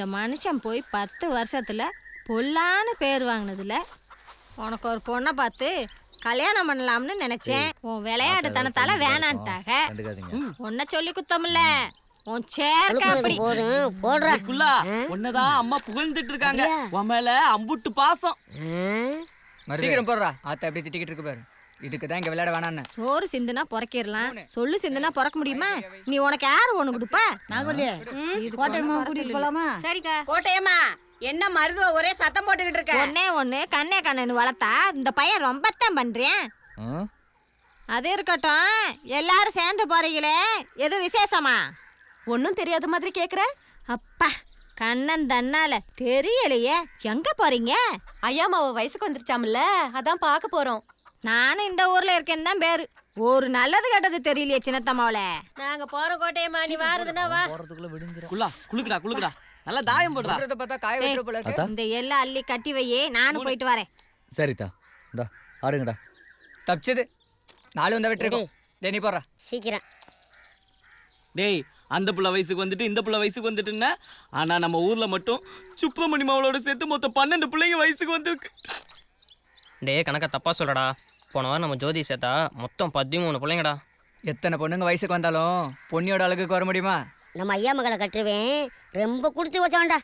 இந்த மனுஷன் போய் 10 வருஷத்துல பொல்லான்னு பேர் வாங்கினதுல உனக்கு ஒரு பொண்ணை பார்த்து கல்யாணம் பண்ணலாம்னு நினைச்சேன். உன் விளையாட்டுத்தனத்தால வேணான்ட்டாக. உன்னை சொல்லி குத்தமில்ல, உன் சேர்க்க அப்படி உன்னதான் அம்மா புகழ்ந்துட்டு இருக்காங்க. உன் மேல அம்புட்டு பாசம். சீக்கிரம் போடுறா. ஆத்த எப்படி திட்டிக்கிட்டு இருக்கு பாரு. இதுக்குதான் இங்க விளையாட வேணான்னு. சோறு சிந்துனா பொறக்கிடலாம், சொல்லு சிந்துனா பொறக்க முடியுமா? நீ உனக்கு யாரு ஒண்ணு கொடுப்பா? நான் கோட்டையம்மா கூட்டிட்டு போலாமா? சரிக்கா. கோட்டையம்மா என்ன மருதுவ ஒரே சத்தம் போட்டுக்கிட்டு இருக்க? ஒண்ணு கண்ணே கண்ணு வளர்த்தா இந்த பையன் ரொம்பத்தான் பண்றேன். அது இருக்கட்டும், எல்லாரும் சேர்ந்து போறீங்களே, எது விசேஷமா? ஒன்னும் தெரியாத மாதிரி கேக்குற? அப்பா கண்ணன் தன்னால தெரியலையே. எங்க போறீங்க? ஐயாமாவ வயசுக்கு வந்துருச்சாம்ல, அதான் பார்க்க போறோம். நானும் இந்த ஊர்ல இருக்கேன்னு தான் பேரு. ஒரு நல்லது கெட்டது தெரியலையே சின்னத்தம்மாவள. நாங்க போற கோட்டையம்மா, நீ வாரதுனா வா. குளுக்குடா நல்லா தாயம் போடுறா. பார்த்தா காய வைக்கிற போல இருக்கு. இந்த எல்லாம் அள்ளி கட்டி வையே, நானும் போயிட்டு வரேன். சரிதா, இந்தா ஆடுங்கடா. தப்பிச்சது. நாலு வந்தா விட்டுருக்கோம். நீ போடுறா சீக்கிரம். டேய், அந்த புள்ள வயசுக்கு வந்துட்டு இந்த புள்ள வயசுக்கு வந்துட்டுன்னா, ஆனா நம்ம ஊர்ல மட்டும் சுப்பிரமணி மாவளோட சேர்த்து மொத்தம் 12 பிள்ளைங்க வயசுக்கு வந்துருக்கு. டேய் கணக்கா தப்பா சொல்றடா. போன வாரம் நம்ம ஜோதி சேர்த்தா மொத்தம் 13 பிள்ளைங்கடா. எத்தனை பொண்ணுங்க வயசுக்கு வந்தாலும் பொண்ணியோட அழகுக்கு வர முடியுமா? நம்ம ஐயா மகளை கட்டுருவேன், ரொம்ப கொடுத்து வச்சோண்டா.